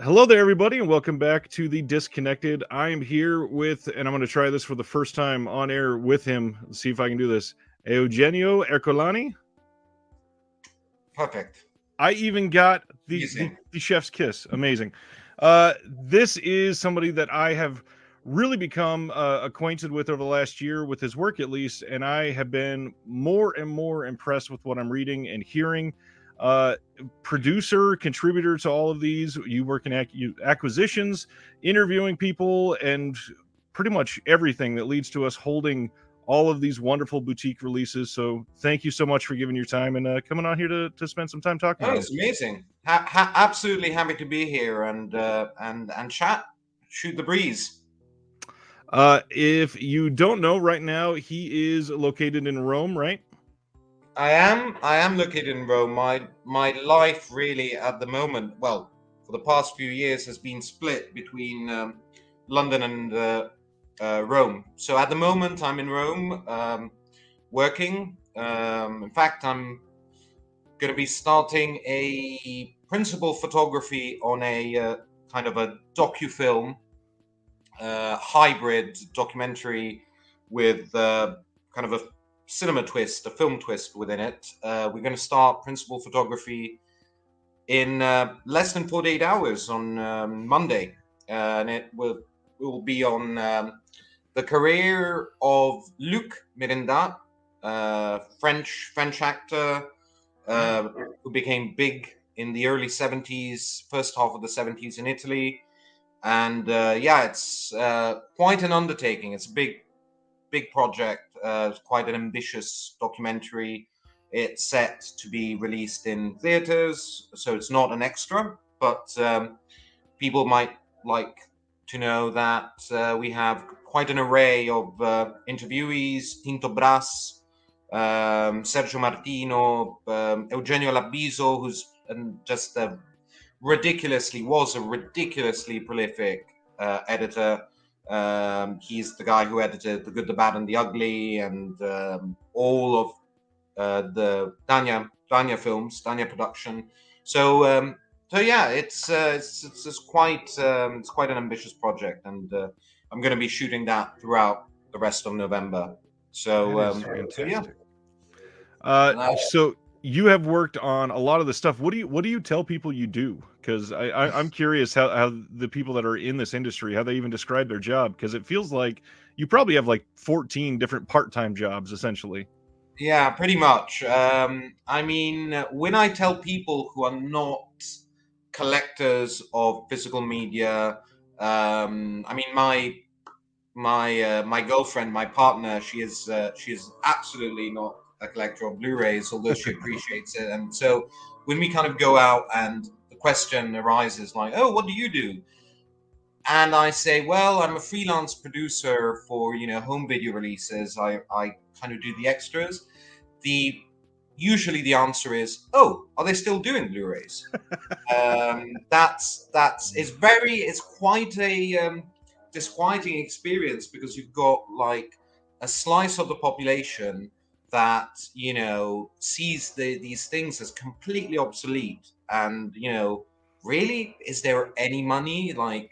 Hello there, everybody, and welcome back to the Disconnected. I am here with, and I'm going to try this for the first time on air with him. Let's see if I can do this. Eugenio Ercolani. Perfect. I even got the chef's kiss. Amazing. This is somebody that I have really become acquainted with over the last year, with his work at least, and I have been more and more impressed with what I'm reading and hearing. Producer, contributor to all of these. You work in acquisitions, interviewing people, and pretty much everything that leads to us holding all of these wonderful boutique releases. So thank you so much for giving your time and coming on here to spend some time talking about it. It's amazing. Absolutely happy to be here and chat, shoot the breeze. If you don't know, right now he is located in Rome, right? I am located in Rome. My life really at the moment, well, for the past few years, has been split between London and Rome. So at the moment, I'm in Rome, working. In fact, I'm going to be starting a principal photography on a kind of a docu-film, hybrid documentary with kind of a cinema twist, a film twist within it. We're going to start principal photography in less than 48 hours on Monday, and it will be on the career of Luc Mirinda, French actor who became big in the early 70s, first half of the 70s in Italy. And it's quite an undertaking. It's a big project. It's quite an ambitious documentary. It's set to be released in theaters, so it's not an extra, but people might like to know that we have quite an array of interviewees: Tinto Brass, Sergio Martino, Eugenio Labbiso, who's just was a ridiculously prolific editor. He's the guy who edited The Good, the Bad, and the Ugly, and all of the Dania films, Dania production. So yeah, it's quite an ambitious project, and I'm going to be shooting that throughout the rest of November. So yeah. So you have worked on a lot of the stuff. What do you tell people you do? Because I'm curious how the people that are in this industry, how they even describe their job, because it feels like you probably have like 14 different part-time jobs essentially. Yeah, pretty much. I mean, when I tell people who are not collectors of physical media, I mean, my girlfriend, my partner, she is absolutely not a collector of Blu-rays, although she appreciates it. And so when we kind of go out and the question arises like, "Oh, what do you do?" And I say, "Well, I'm a freelance producer for home video releases. I kind of do the extras." Usually the answer is, "Oh, are they still doing Blu-rays?" It's quite a disquieting experience, because you've got like a slice of the population that sees these things as completely obsolete, and really, is there any money, and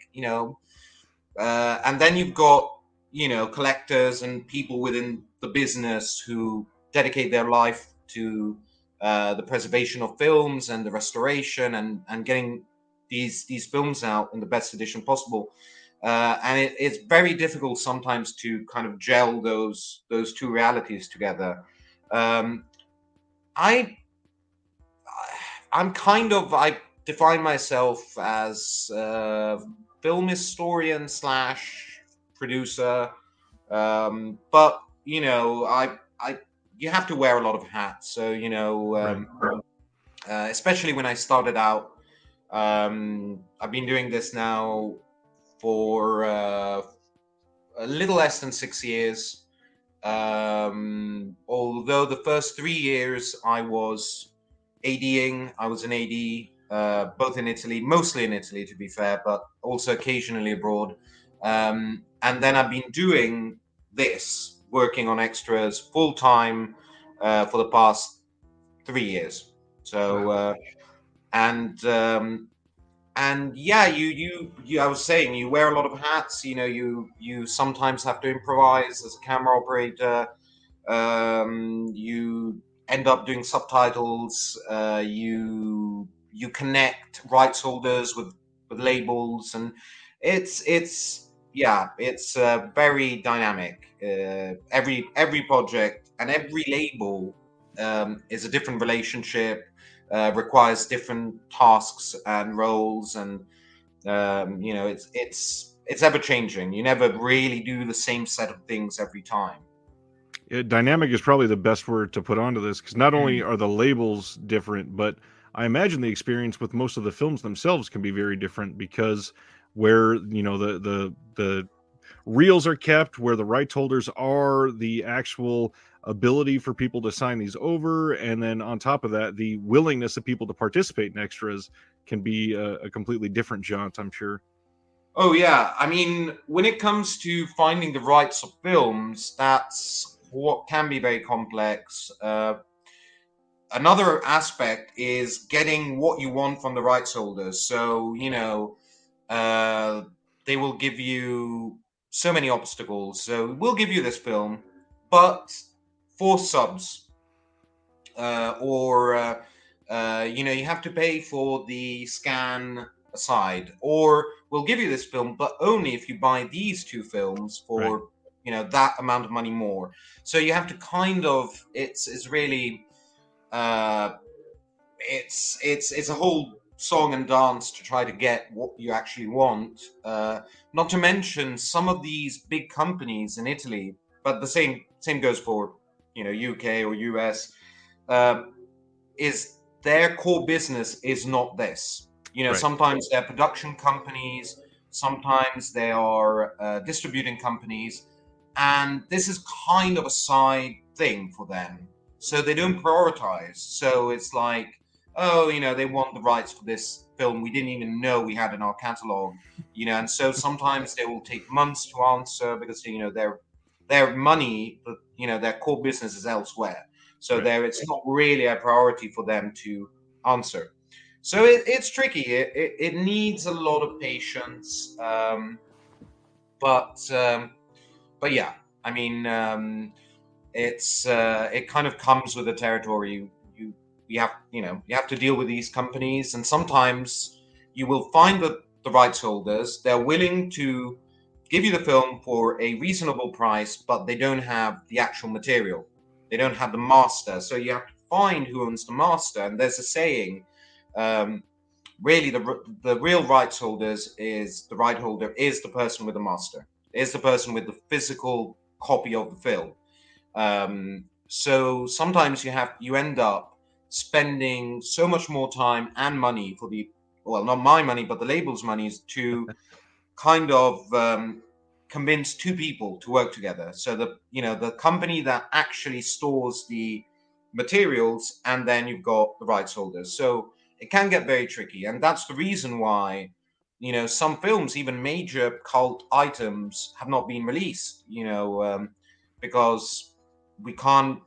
then you've got collectors and people within the business who dedicate their life to the preservation of films and the restoration and getting these films out in the best edition possible. And it's very difficult sometimes to kind of gel those two realities together. I define myself as a film historian / producer, but you have to wear a lot of hats. So especially when I started out, I've been doing this now for a little less than 6 years. Although the first 3 years I was ADing, I was an AD, both in Italy, mostly in Italy to be fair, but also occasionally abroad. And then I've been doing this, working on extras full time for the past 3 years. So, and yeah, you I was saying, you wear a lot of hats. You sometimes have to improvise as a camera operator. You end up doing subtitles. You connect rights holders with labels, and it's yeah, it's very dynamic. Every project and every label is a different relationship, requires different tasks and roles, and it's ever changing. You never really do the same set of things every time. Dynamic is probably the best word to put onto this, because not only are the labels different, but I imagine the experience with most of the films themselves can be very different, because where the reels are kept, where the rights holders are, the actual ability for people to sign these over, and then on top of that, the willingness of people to participate in extras can be a completely different jaunt, I'm sure. Oh yeah, I mean, when it comes to finding the rights of films, that's what can be very complex. Another aspect is getting what you want from the rights holders. So, uh, they will give you so many obstacles. So, we'll give you this film, but for subs, or you have to pay for the scan aside, or we'll give you this film, but only if you buy these two films Right. for that amount of money more. So you have to kind of, it's really uh, it's a whole song and dance to try to get what you actually want. Not to mention some of these big companies in Italy, but the same goes for UK or US. Is their core business is not this. Right. Sometimes they're production companies, sometimes they are distributing companies, and this is kind of a side thing for them. So they don't prioritize. So it's like, oh, they want the rights for this film we didn't even know we had in our catalog, and so sometimes they will take months to answer because their money, their core business is elsewhere. So Right. it's not really a priority for them to answer. So it's tricky. It needs a lot of patience. But but yeah, I mean, it kind of comes with the territory. You have to deal with these companies, and sometimes you will find that the rights holders, they're willing to give you the film for a reasonable price, but they don't have the actual material. They don't have the master, so you have to find who owns the master. And there's a saying, um, really, the real rights holders is the right holder is the person with the master, is the person with the physical copy of the film. So sometimes you end up spending so much more time and money for the, well, not my money but the label's money, to kind of convince two people to work together. So the company that actually stores the materials, and then you've got the rights holders. So it can get very tricky, and that's the reason why some films, even major cult items, have not been released. Because we can't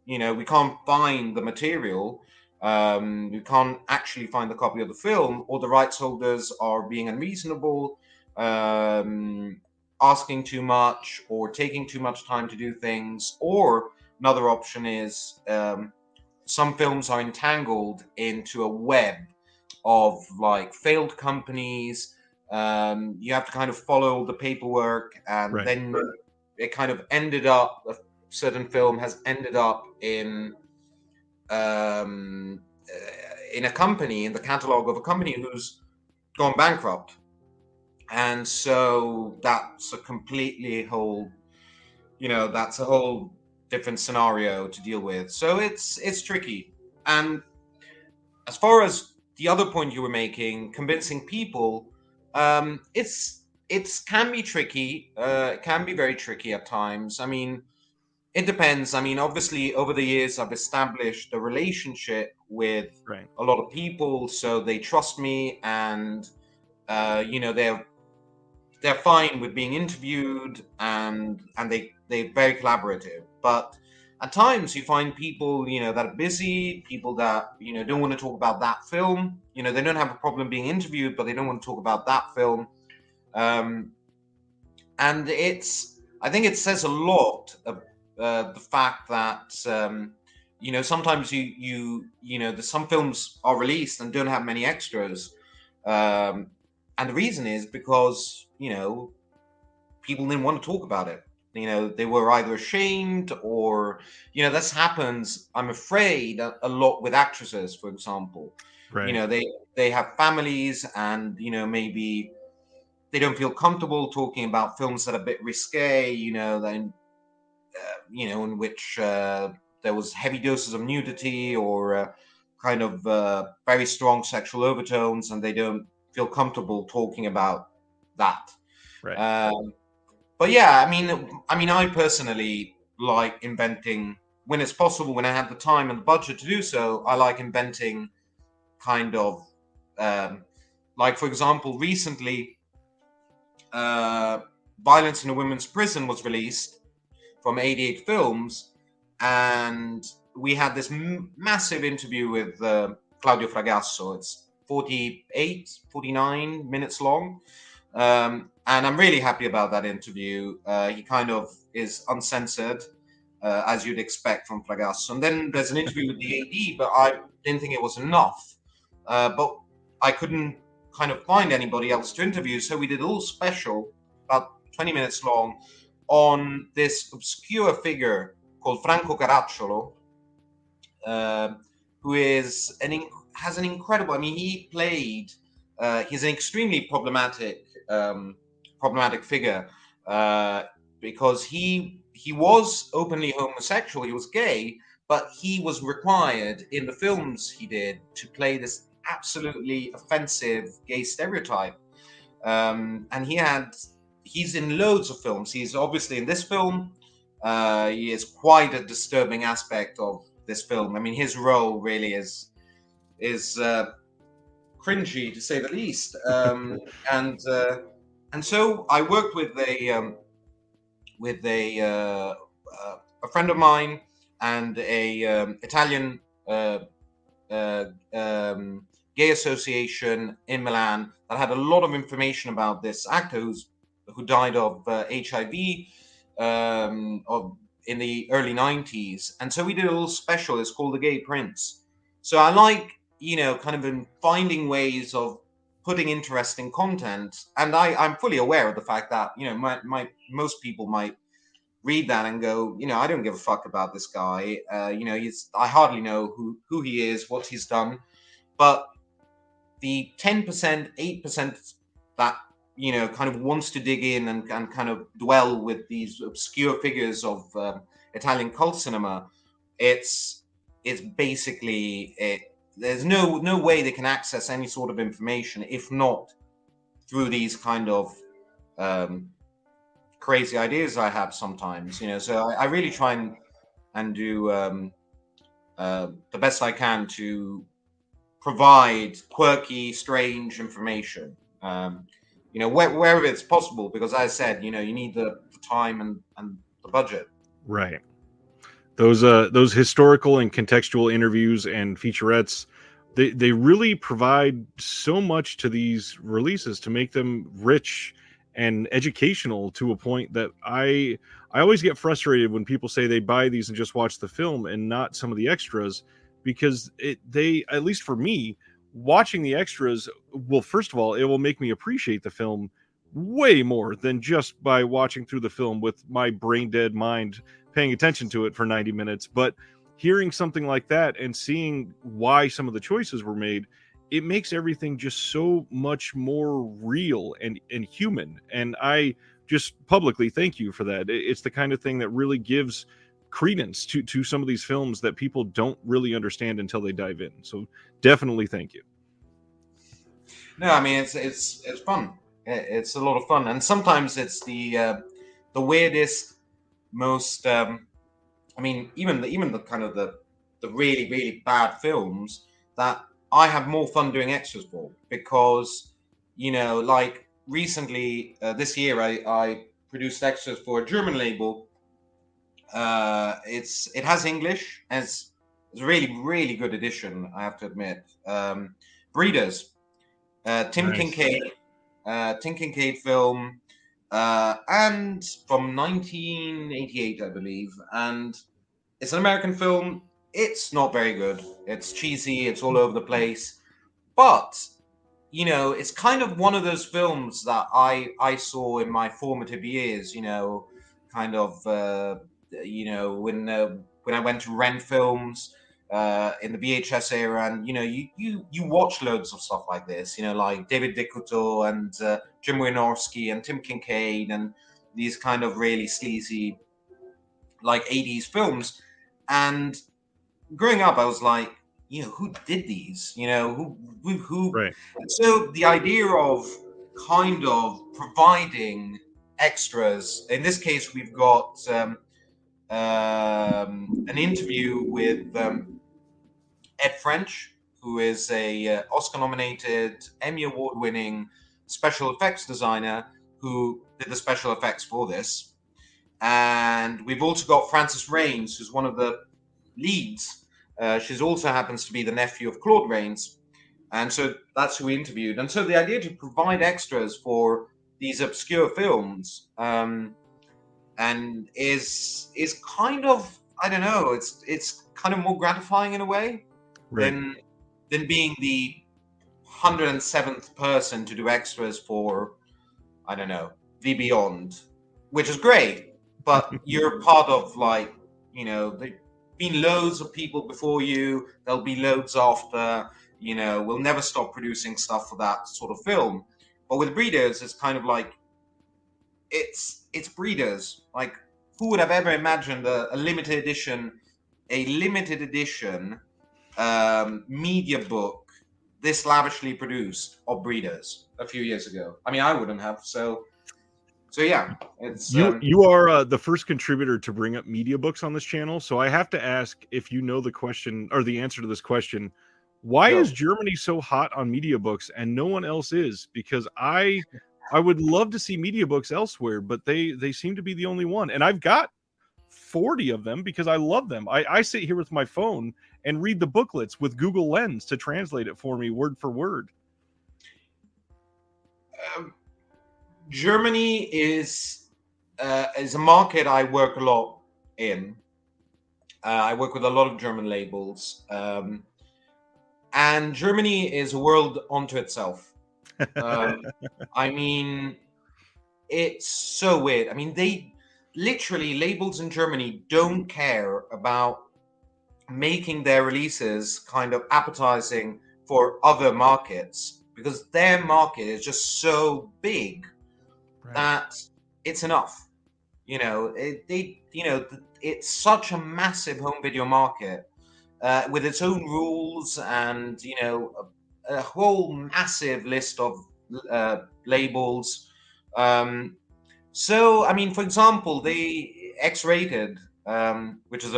we can't find the material. We can't actually find the copy of the film, or the rights holders are being unreasonable, um, asking too much, or taking too much time to do things. Or another option is, some films are entangled into a web of like failed companies. You have to kind of follow the paperwork, and Right. then it kind of ended up, a certain film has ended up in a company, in the catalog of a company who's gone bankrupt. And so that's a completely whole, that's a whole different scenario to deal with. So it's tricky. And as far as the other point you were making, convincing people, it's can be tricky. It can be very tricky at times. I mean, it depends. I mean, obviously, over the years, I've established a relationship with Right. a lot of people, so they trust me, and they're fine with being interviewed, and they're very collaborative. But at times you find people, that are busy, people that, don't want to talk about that film. They don't have a problem being interviewed, but they don't want to talk about that film. And I think it says a lot of the fact that, sometimes some films are released and don't have many extras. And the reason is because, people didn't want to talk about it. They were either ashamed or, this happens, I'm afraid, a lot with actresses, for example. Right. They have families and, maybe they don't feel comfortable talking about films that are a bit risque, in which there was heavy doses of nudity or kind of very strong sexual overtones, and they don't feel comfortable talking about that. Right. But yeah, I personally like inventing when it's possible, when I have the time and the budget to do so. I like inventing kind of, like, for example, recently, Violence in a Women's Prison was released from 88 Films, and we had this massive interview with Claudio Fragasso. It's 49 minutes long. And I'm really happy about that interview. He kind of is uncensored, as you'd expect from Fragasso. And then there's an interview with the AD, but I didn't think it was enough. But I couldn't kind of find anybody else to interview, so we did a little special, about 20 minutes long, on this obscure figure called Franco Caracciolo, who is has an incredible. He played. He's an extremely problematic figure because he was openly homosexual. He was gay, but he was required in the films he did to play this absolutely offensive gay stereotype. And he's in loads of films. He's obviously in this film. He is quite a disturbing aspect of this film. His role really is cringy, to say the least. And so I worked with a friend of mine and a Italian gay association in Milan that had a lot of information about this actor who died of HIV in the early 90s. And so we did a little special. It's called The Gay Prince. So I like, kind of in finding ways of putting interesting content. And I'm fully aware of the fact that, most people might read that and go, I don't give a fuck about this guy. I hardly know who he is, what he's done. But the 10%, 8% that, kind of wants to dig in and kind of dwell with these obscure figures of Italian cult cinema, it's basically there's no way they can access any sort of information if not through these kind of crazy ideas I have sometimes. So I really try and do the best I can to provide quirky, strange information, wherever it's possible, because as I said, you need the time and the budget. Right. Those historical and contextual interviews and featurettes, they really provide so much to these releases to make them rich and educational, to a point that I always get frustrated when people say they buy these and just watch the film and not some of the extras, because they, at least for me, watching the extras will, first of all, it will make me appreciate the film way more than just by watching through the film with my brain dead mind paying attention to it for 90 minutes. But hearing something like that and seeing why some of the choices were made, it makes everything just so much more real and human. And I just publicly thank you for that. It's the kind of thing that really gives credence to some of these films that people don't really understand until they dive in. So definitely thank you. No, it's fun. It's a lot of fun, and sometimes it's the weirdest, most even the kind of the really, really bad films that I have more fun doing extras for, because like recently this year I produced extras for a German label It has English, and it's a really good edition, I have to admit. Breeders, Tim Nice. Kincaid film, and from 1988, I believe, and it's an American film. It's not very good. It's cheesy. It's all over the place, but it's kind of one of those films that I saw in my formative years. Kind of when I went to rent films in the VHS era, and you watch loads of stuff like this. Like David Dicuto and Jim Wynorski and Tim Kincaid and these kind of really sleazy like 80s films. And growing up, I was like, who did these? Who? Right. So the idea of kind of providing extras. In this case, we've got an interview with Ed French, who is a Oscar-nominated, Emmy Award-winning special effects designer who did the special effects for this. And we've also got Frances Rains, who's one of the leads. She also happens to be the nephew of Claude Rains. And so that's who we interviewed. And so the idea to provide extras for these obscure films and is kind of, I don't know, it's kind of more gratifying in a way Right. than being the 107th person to do extras for, I don't know, The Beyond, which is great, but you're part of like, there've been loads of people before you, there'll be loads after, we'll never stop producing stuff for that sort of film. But with Breeders, it's kind of like, it's Breeders. Like, who would have ever imagined a limited edition media book this lavishly produced of Breeders a few years ago? I mean, I wouldn't have. So yeah, it's you are the first contributor to bring up media books on this channel, so I have to ask if you know the question or the answer to this question. Why is Germany so hot on media books and no one else is? Because I would love to see media books elsewhere, but they seem to be the only one. And I've got 40 of them because I love them. I sit here with my phone and read the booklets with Google Lens to translate it for me word for word. Germany is a market I work a lot in. I work with a lot of German labels. And Germany is a world unto itself. I mean, it's so weird. I mean, they literally, labels in Germany don't care about making their releases kind of appetizing for other markets because their market is just so big that it's enough. It's such a massive home video market. With its own rules and a whole massive list of labels. So I mean, for example, the X-rated, which is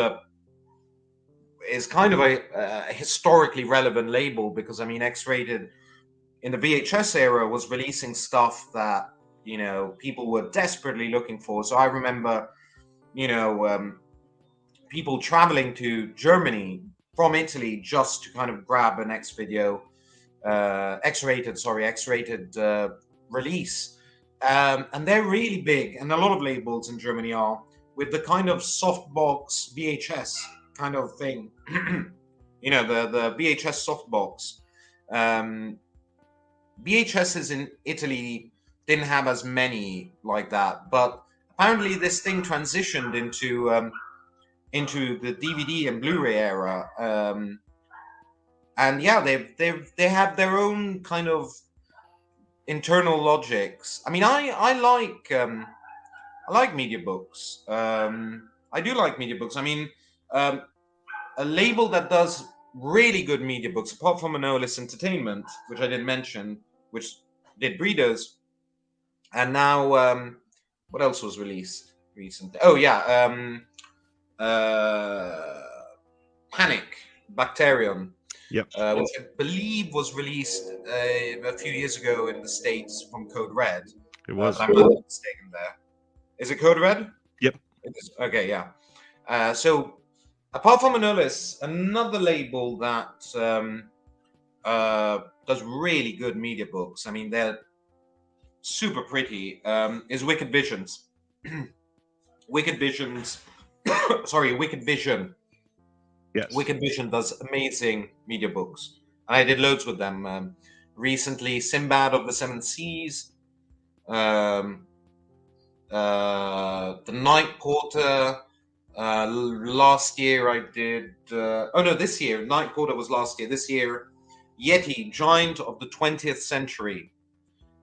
kind of a historically relevant label because I mean, X-rated in the VHS era was releasing stuff that people were desperately looking for. So I remember people traveling to Germany from Italy just to kind of grab an X-rated release. And they're really big, and a lot of labels in Germany are, with the kind of softbox VHS kind of thing. The VHS softbox. VHSs in Italy didn't have as many like that, but apparently this thing transitioned into the DVD and Blu-ray era, and yeah, they have their own kind of internal logics. I mean, I like media books. I do like media books. I mean, a label that does really good media books, apart from Manolis Entertainment, which I didn't mention, which did Breeders, and now what else was released recently? Oh yeah. Panic Bacterium, Yep. which I believe was released a few years ago in the States from Code Red. It was. But I'm not mistaken there. Is it Code Red? Yep. It is. Okay, yeah. So apart from Anolis, another label that does really good media books, I mean, they're super pretty, is Wicked Visions. Wicked Visions, Wicked Vision. Yes. Wicked Vision does amazing media books. And I did loads with them. Recently, Sinbad of the Seven Seas, um, The Night Porter. Last year I did. This year. Night Porter was last year. This year, Yeti, Giant of the 20th Century.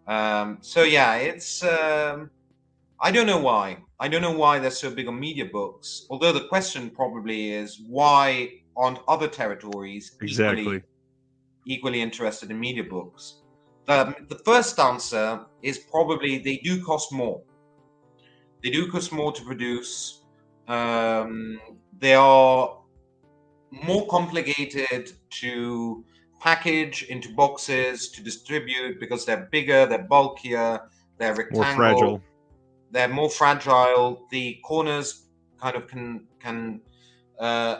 So yeah, it's. I don't know why. I don't know why they're so big on media books. Although the question probably is why aren't other territories Exactly. equally interested in media books? The first answer is probably they do cost more. They do cost more to produce. They are more complicated to package into boxes to distribute because they're bigger, they're bulkier, they're More rectangle, fragile. they're more fragile. The corners kind of can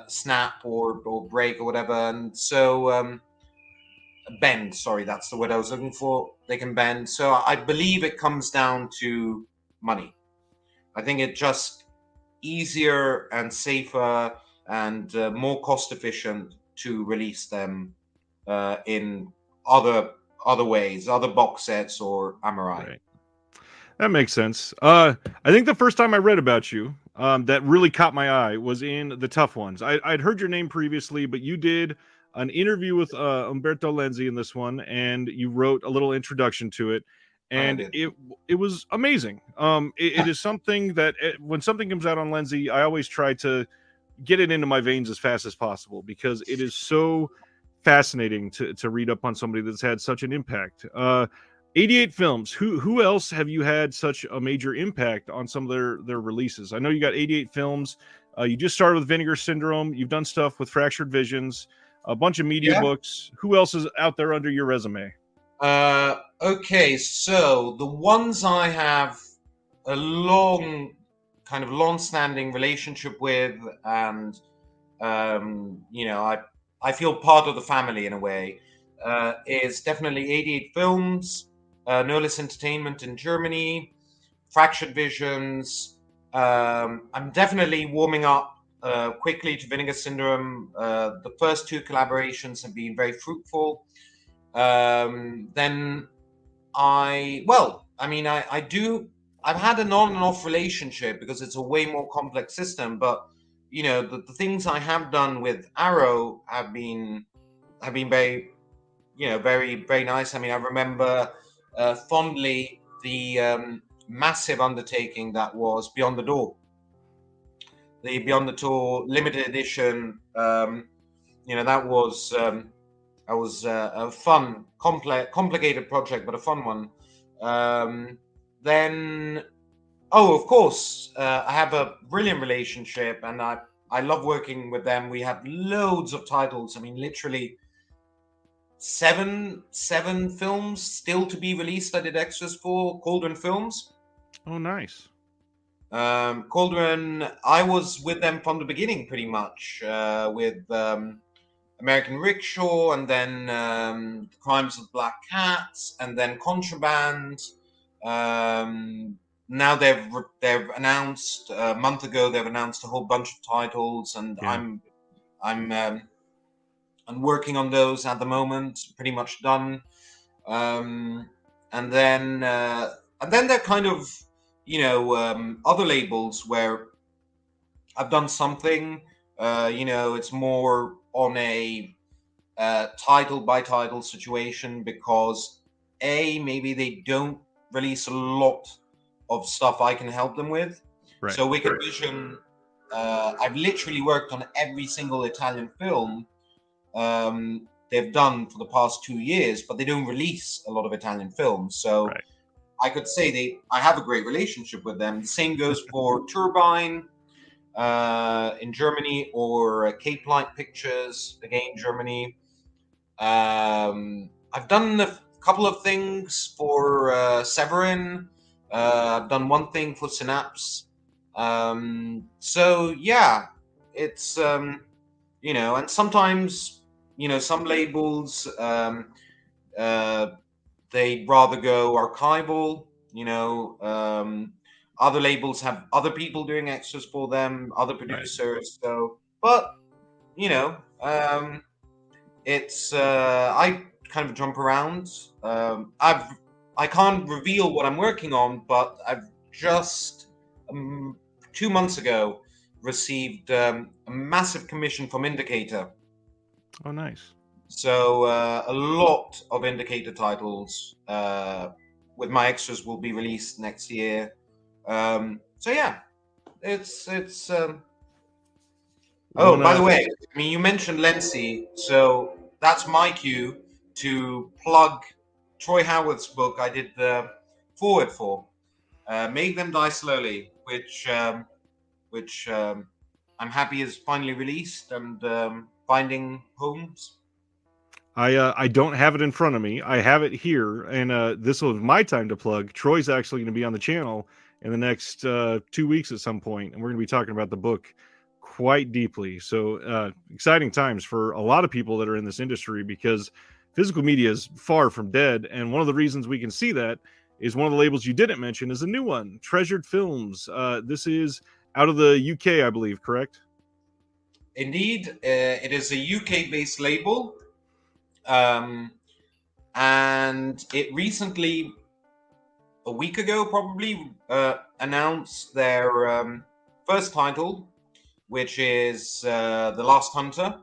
snap or break or whatever, and so bend. Sorry, that's the word I was looking for. They can bend. So I believe it comes down to money. I think it's just easier and safer and more cost efficient to release them in other ways, other box sets or Amorai. Right. That makes sense. I think the first time I read about you, that really caught my eye was in The Tough Ones. I'd heard your name previously, but you did an interview with Umberto Lenzi in this one, and you wrote a little introduction to it, I and did. it was amazing. It is something that when something comes out on Lenzi, I always try to get it into my veins as fast as possible because it is so fascinating to read up on somebody that's had such an impact. 88 films. Who else have you had such a major impact on some of their releases? I know you got 88 films. You just started with Vinegar Syndrome. You've done stuff with Fractured Visions, a bunch of media Yeah. books. Who else is out there under your resume? Okay, so the ones I have a long-standing relationship with, and I feel part of the family in a way, is definitely 88 Films, No Less Entertainment in Germany, Fractured Visions. I'm definitely warming up quickly to Vinegar Syndrome. The first two collaborations have been very fruitful. Then I've had an on and off relationship because it's a way more complex system. But the things I have done with Arrow have been very, very, very nice. I mean, I remember fondly the massive undertaking that was Beyond the Door, the Beyond the Door limited edition. That was a fun, complicated project, but a fun one. Then, of course, I have a brilliant relationship, and I love working with them. We have loads of titles. I mean, literally seven films still to be released. I did extras for Cauldron Films. Oh, nice. Cauldron, I was with them from the beginning, pretty much, with American Rickshaw, and then Crimes of Black Cats, and then Contraband. Now they've announced a month ago. They've announced a whole bunch of titles, and Yeah. I'm working on those at the moment. Pretty much done. And then they're kind of other labels where I've done something. It's more on a title by title situation because maybe they don't release a lot of stuff I can help them with. Right. So Wicked Vision, I've literally worked on every single Italian film they've done for the past 2 years, but they don't release a lot of Italian films. So Right. I could say I have a great relationship with them. The same goes for Turbine in Germany, or Cape Light Pictures, again, Germany. I've done a couple of things for Severin. I've done one thing for Synapse. So yeah, it's and sometimes some labels uh, they'd rather go archival. Other labels have other people doing extras for them, other Right. producers. So, but you know, it's I kind of jump around. I can't reveal what I'm working on, but I've just um, 2 months ago received a massive commission from Indicator. Oh, nice. So a lot of Indicator titles with my extras will be released next year. So yeah, it's. Oh, One by the way, I mean you mentioned Lency, so that's my cue to plug Troy Howard's book. I did the forward for "Make Them Die Slowly," which I'm happy is finally released and finding homes. I don't have it in front of me. I have it here, and this was my time to plug. Troy's actually going to be on the channel in the next 2 weeks at some point, and we're going to be talking about the book quite deeply. So exciting times for a lot of people that are in this industry, because physical media is far from dead, and one of the reasons we can see that is one of the labels you didn't mention is a new one, Treasured Films. This is out of the UK, I believe, correct? Indeed, it is a UK-based label, um, and it recently, a week ago probably, announced their first title, which is The Last Hunter.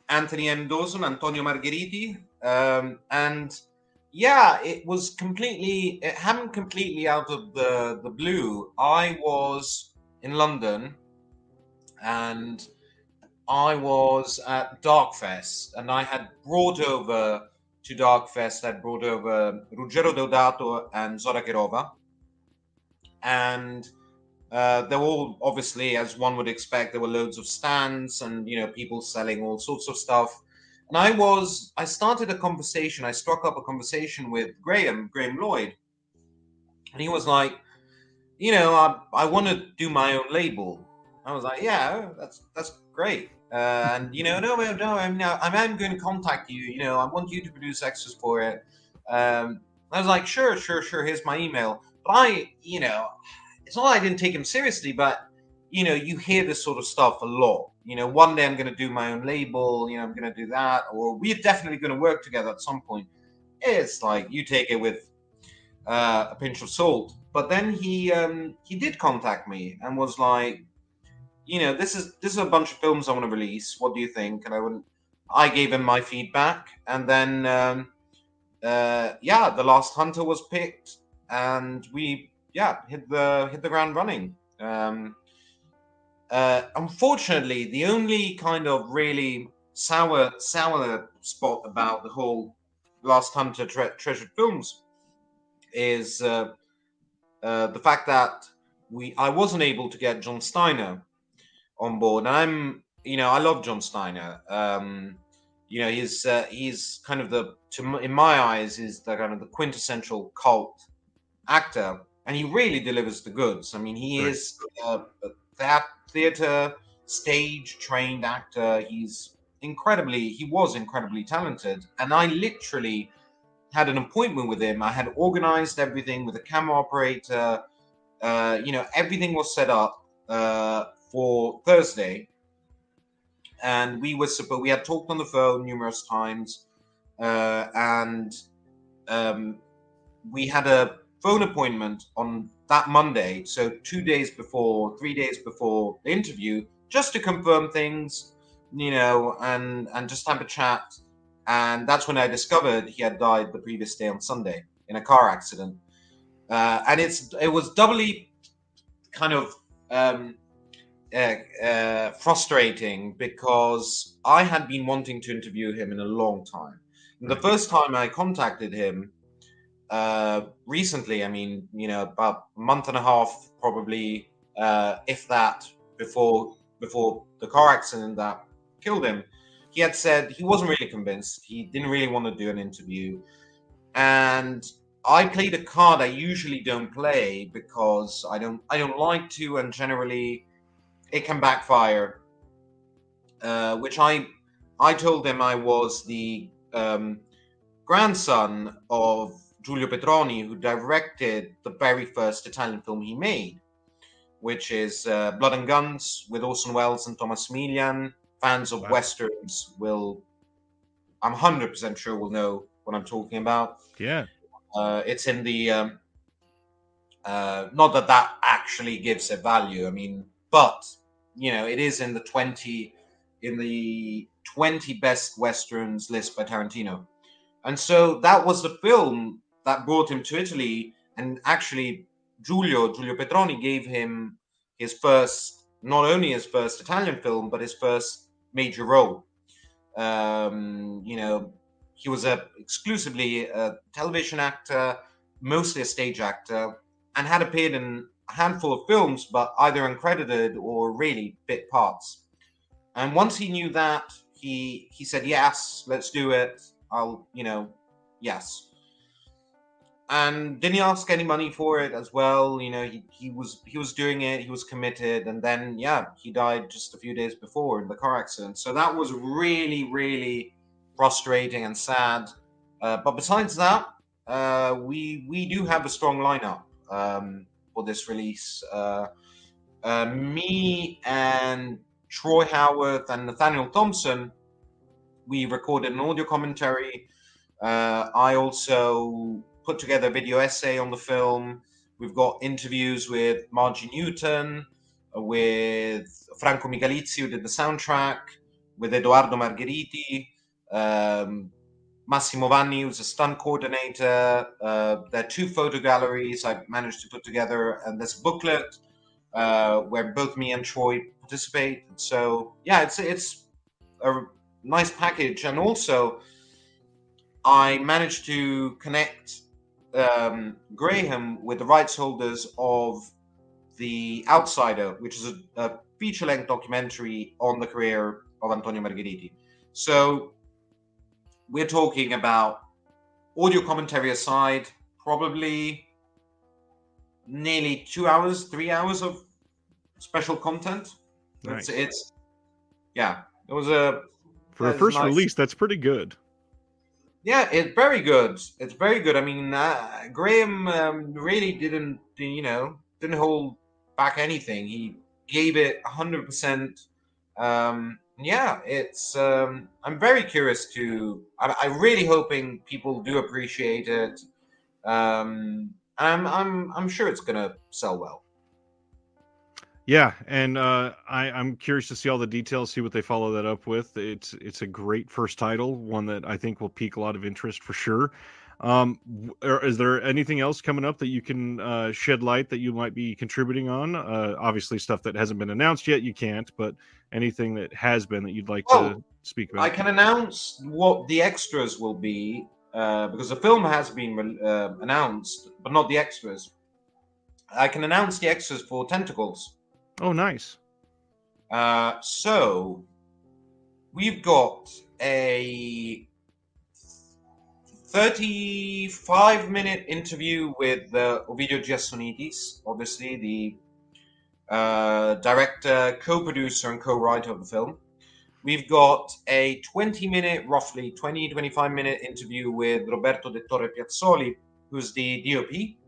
Anthony M. Dawson, Antonio Margheriti, and yeah, it happened completely out of the blue. I was in London and I was at Darkfest, and I had brought over to Darkfest, I'd brought over Ruggero Deodato and Zora Kirova. And there were all, obviously, as one would expect, there were loads of stands and, people selling all sorts of stuff. And I started a conversation, I struck up a conversation with Graham Lloyd. And he was like, I want to do my own label. I was like, yeah, that's great. And no, I'm going to contact you. I want you to produce extras for it. I was like, sure. Here's my email. But it's not like I didn't take him seriously, but you hear this sort of stuff a lot. One day I'm going to do my own label. I'm going to do that, or we're definitely going to work together at some point. It's like you take it with a pinch of salt. But then he did contact me and was like, this is a bunch of films I want to release. What do you think? And I gave him my feedback, and then The Last Hunter was picked, and we hit the ground running. Unfortunately, the only kind of really sour spot about the whole Last Hunter Treasured Films is the fact that I wasn't able to get John Steiner on board. And I love John Steiner. He's kind of in my eyes, is the kind of the quintessential cult actor, and he really delivers the goods. I mean, he Right. is that theater stage trained actor. He was incredibly talented, and I literally had an appointment with him. I had organized everything with a camera operator. Everything was set up for Thursday, and we had talked on the phone numerous times, and we had a phone appointment on that Monday, so 3 days before the interview, just to confirm things, and just have a chat. And that's when I discovered he had died the previous day on Sunday in a car accident. And it was doubly kind of frustrating, because I had been wanting to interview him in a long time. And the first time I contacted him recently, I mean, about a month and a half, probably, if that, before the car accident that killed him, he had said he wasn't really convinced. He didn't really want to do an interview. And I played a card I usually don't play because I don't like to, and generally it can backfire. Which I told him I was the grandson of Giulio Petroni, who directed the very first Italian film he made, which is Blood and Guns with Orson Welles and Thomas Milian. Fans of westerns will, I'm 100% sure, will know what I'm talking about. Yeah. It's in the not that actually gives a value. I mean, but it is in the 20 best westerns list by Tarantino. And so that was the film that brought him to Italy. And actually, Giulio Petroni gave him his first, not only his first Italian film, but his first major role. He was exclusively a television actor, mostly a stage actor, and had appeared in a handful of films, but either uncredited or really bit parts. And once he knew that, he said, yes, let's do it. Yes. And didn't ask any money for it as well. He was doing it. He was committed. And then, he died just a few days before in the car accident. So that was really, really frustrating and sad. But besides that, we do have a strong lineup for this release. Me and Troy Howarth and Nathaniel Thompson, we recorded an audio commentary. I also put together a video essay on the film. We've got interviews with Margie Newton, with Franco Michalizzi, who did the soundtrack, with Edoardo Margheriti, Massimo Vanni, who's a stunt coordinator. There are 2 photo galleries I managed to put together, and this booklet where both me and Troy participate. So it's a nice package. And also I managed to connect Graham with the rights holders of The Outsider, which is a feature-length documentary on the career of Antonio Margheriti. So we're talking about, audio commentary aside, probably nearly 2 hours, 3 hours of special content. Nice. It was a for a first release. That's pretty good. Yeah, it's very good. It's very good. I mean, Graham really didn't hold back anything. He gave it 100%. It's. I'm very curious to. I'm really hoping people do appreciate it. I'm sure it's gonna sell well. Yeah, and I'm curious to see all the details, see what they follow that up with. It's a great first title, one that I think will pique a lot of interest for sure. Is there anything else coming up that you can shed light that you might be contributing on? Obviously, stuff that hasn't been announced yet, you can't, but anything that has been that you'd like to speak about? I can announce what the extras will be, because the film has been announced, but not the extras. I can announce the extras for Tentacles. Oh, nice. So we've got a 35-minute interview with Ovidio Giassonitis, obviously the director, co-producer, and co-writer of the film. We've got a 20-minute, roughly 25-minute interview with Roberto De Torre Piazzoli, who's the DOP.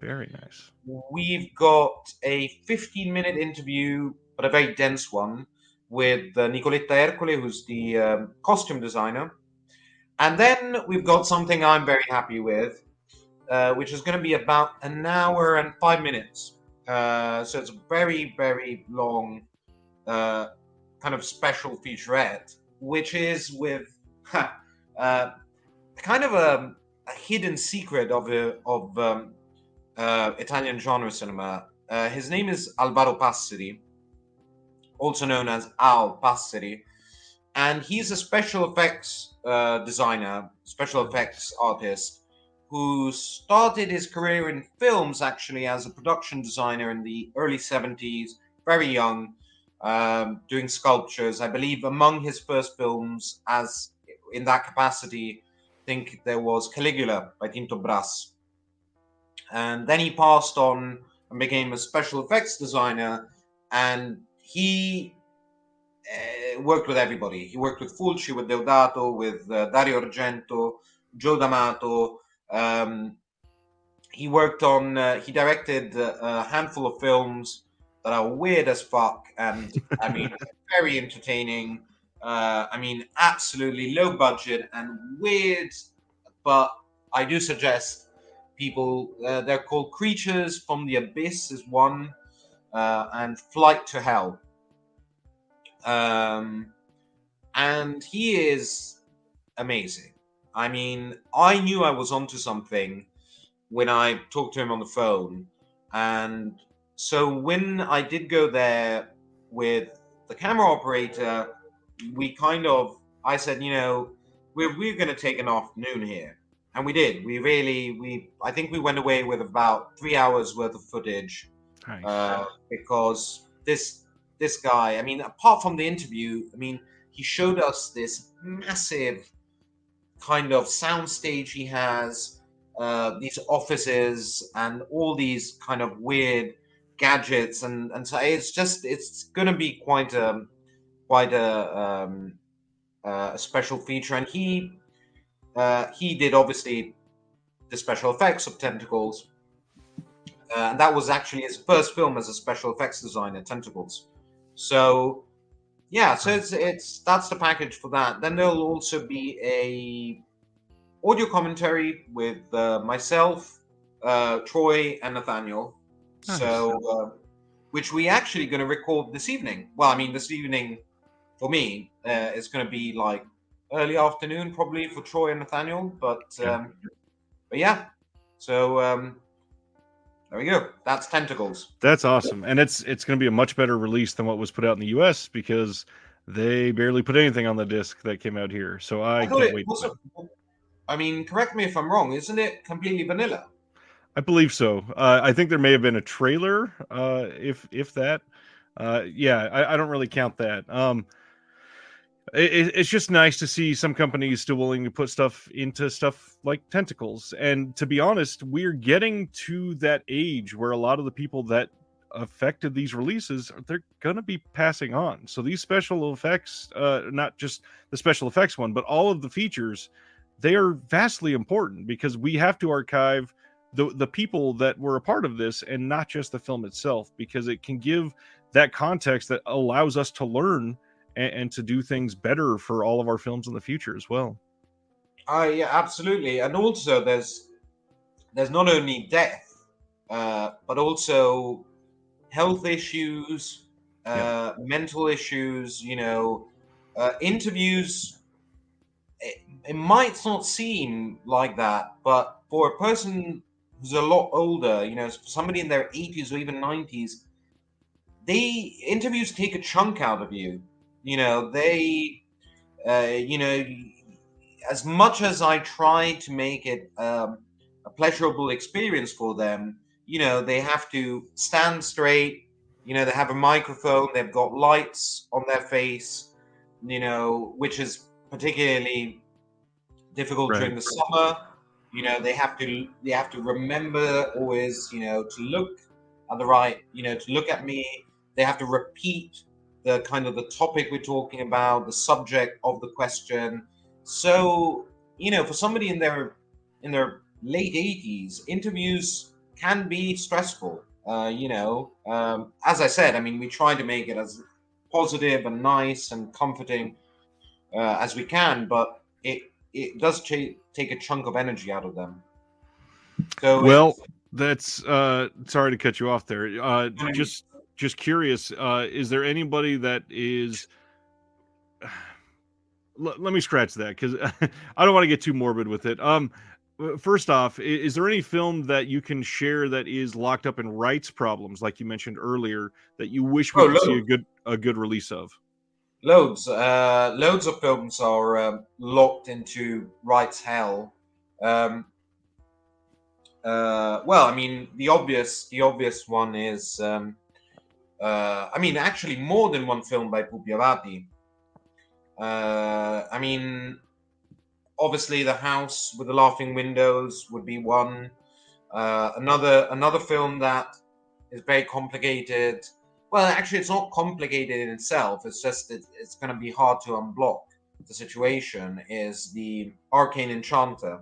Very nice. We've got a 15-minute interview, but a very dense one, with Nicoletta Ercole, who's the costume designer. And then we've got something I'm very happy with, which is going to be about an hour and 5 minutes. So it's a very, very long kind of special featurette, which is with kind of a hidden secret of Italian genre cinema. His name is Alvaro Passeri, also known as Al Passeri, and he's a special effects designer, special effects artist, who started his career in films actually as a production designer in the early 70s, very young, doing sculptures. I believe among his first films, as in that capacity, I think there was Caligula by Tinto Brass. and then he passed on and became a special effects designer, and he worked with everybody. He worked with Fulci, with Deodato, with Dario Argento, Joe D'Amato. Um, he worked on, he directed a handful of films that are weird as fuck, and I mean, very entertaining. I mean, absolutely low budget and weird, but I do suggest people, they're called Creatures from the Abyss, is one, and Flight to Hell. Um, and he is amazing. I mean, I knew I was onto something when I talked to him on the phone. And so when I did go there with the camera operator, I said, we're going to take an afternoon here. And we did. I think we went away with about 3 hours worth of footage. Nice. Because this guy, I mean, apart from the interview, I mean, he showed us this massive kind of soundstage he has, these offices, and all these kind of weird gadgets, and so it's going to be quite a special feature. And he did obviously the special effects of Tentacles, and that was actually his first film as a special effects designer, Tentacles. So yeah, so it's that's the package for that. Then there'll also be a audio commentary with myself, Troy, and Nathaniel. Nice. So, which we actually going to record this evening. Well, I mean, this evening for me is going to be like early afternoon, probably for Troy and Nathaniel. But yeah, so there we go. That's Tentacles. That's awesome, and it's going to be a much better release than what was put out in the U.S. because they barely put anything on the disc that came out here. So I can't wait. I mean, correct me if I'm wrong. Isn't it completely vanilla? I believe so. I think there may have been a trailer, if that. Yeah, I don't really count that. It's just nice to see some companies still willing to put stuff into stuff like Tentacles. And to be honest, we're getting to that age where a lot of the people that affected these releases, they're going to be passing on. So these special effects, not just the special effects one, but all of the features, they are vastly important because we have to archive the people that were a part of this and not just the film itself, because it can give that context that allows us to learn and to do things better for all of our films in the future as well. Yeah, absolutely. And also there's not only death, but also health issues, mental issues, interviews. It might not seem like that, but for a person who's a lot older, somebody in their 80s or even 90s, interviews take a chunk out of you. As much as I try to make it a pleasurable experience for them, they have to stand straight. They have a microphone, they've got lights on their face, which is particularly difficult during the summer. They have to remember always, to look at the right, to look at me. They have to repeat the kind of the topic we're talking about, the subject of the question. So, for somebody in their late 80s, interviews can be stressful. As I said, I mean, we try to make it as positive and nice and comforting as we can, but it does take a chunk of energy out of them. So that's sorry to cut you off there. Just curious, is there anybody that is let me scratch that because I don't want to get too morbid with it. First off, is there any film that you can share that is locked up in rights problems, like you mentioned earlier, that you wish we could see a good release of? Loads of films are locked into rights hell. Well, I mean, the obvious one is, I mean, actually, more than one film by Pupi Avati. I mean, obviously, The House with the Laughing Windows would be one. Another film that is very complicated. Well, actually, it's not complicated in itself. It's just it's going to be hard to unblock the situation. Is the Arcane Enchanter,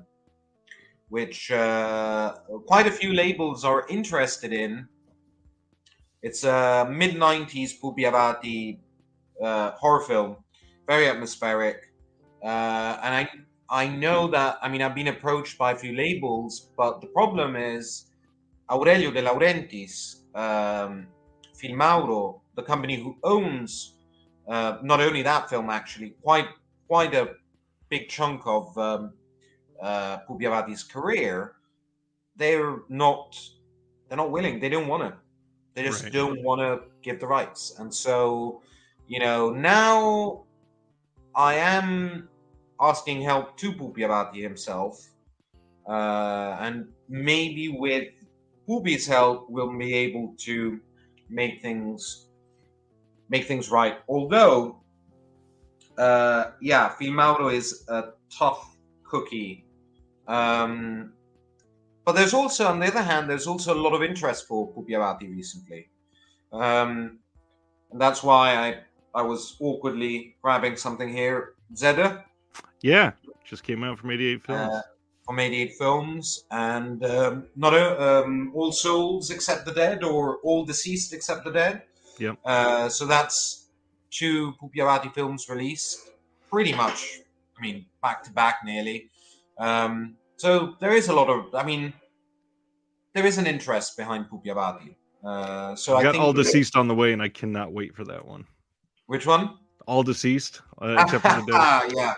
which quite a few labels are interested in. It's a mid-90s Pupi Avati horror film, very atmospheric, and I know that. I mean, I've been approached by a few labels, but the problem is Aurelio De Laurentiis, Filmauro, the company who owns not only that film, actually, quite a big chunk of Pupi Avati's career. They're not willing. They don't want to. They just Right. don't want to give the rights. And so, now I am asking help to Pupi Avati himself, and maybe with Pupi's help, we'll be able to make things right. Although, Filmauro is a tough cookie. But there's also, on the other hand, there's also a lot of interest for Pupi Avati recently. And that's why I was awkwardly grabbing something here. Zedda. Yeah, just came out from 88 Films. From 88 Films, and not All Souls Except the Dead, or All Deceased Except the Dead. Yep. So that's 2 Pupi Avati films released, pretty much, I mean, back to back nearly. So there is a lot of, there is an interest behind Pupi Avati. So I got think All Deceased on the way, and I cannot wait for that one. Which one? All Deceased, except for the dead. Yeah.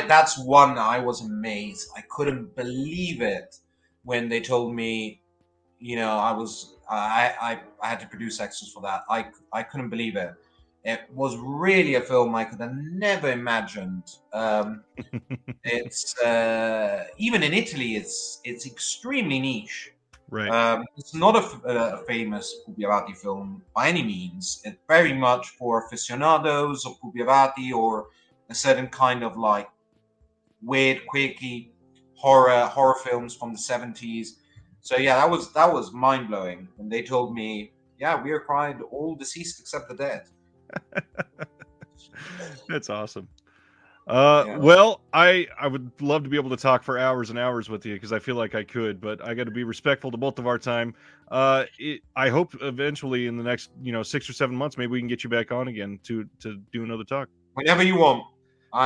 That's one I was amazed. I couldn't believe it when they told me, I had to produce extras for that. I couldn't believe it. It was really a film I could have never imagined. It's even in Italy, it's extremely niche. Right. It's not a famous Pupi Avati film by any means. It's very much for aficionados of Pupi Avati, or a certain kind of like weird, quirky horror films from the 70s. So yeah, that was mind blowing. And they told me, yeah, we acquired All Deceased Except the Dead. That's awesome. Yeah. Well, I would love to be able to talk for hours and hours with you, because I feel like I could, but I got to be respectful to both of our time. I hope eventually in the next 6 or 7 months, maybe we can get you back on again to do another talk. Whenever you want.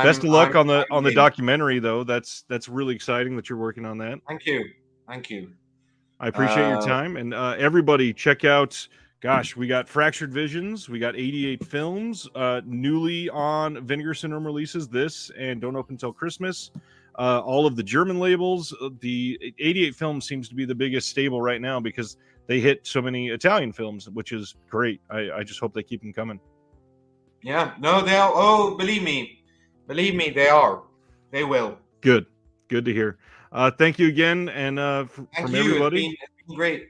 Best of luck on the documentary, though. That's really exciting that you're working on that. Thank you. I appreciate your time, and everybody check out. Gosh, we got Fractured Visions, we got 88 Films, newly on Vinegar Syndrome releases this and Don't Open Till Christmas. All of the German labels, the 88 Films seems to be the biggest stable right now because they hit so many Italian films, which is great. I just hope they keep them coming. Yeah, no, they are. Oh, believe me, they are. They will. Good to hear. Thank you again, and from everybody. It's been great.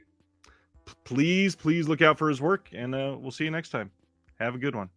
Please look out for his work, and we'll see you next time. Have a good one.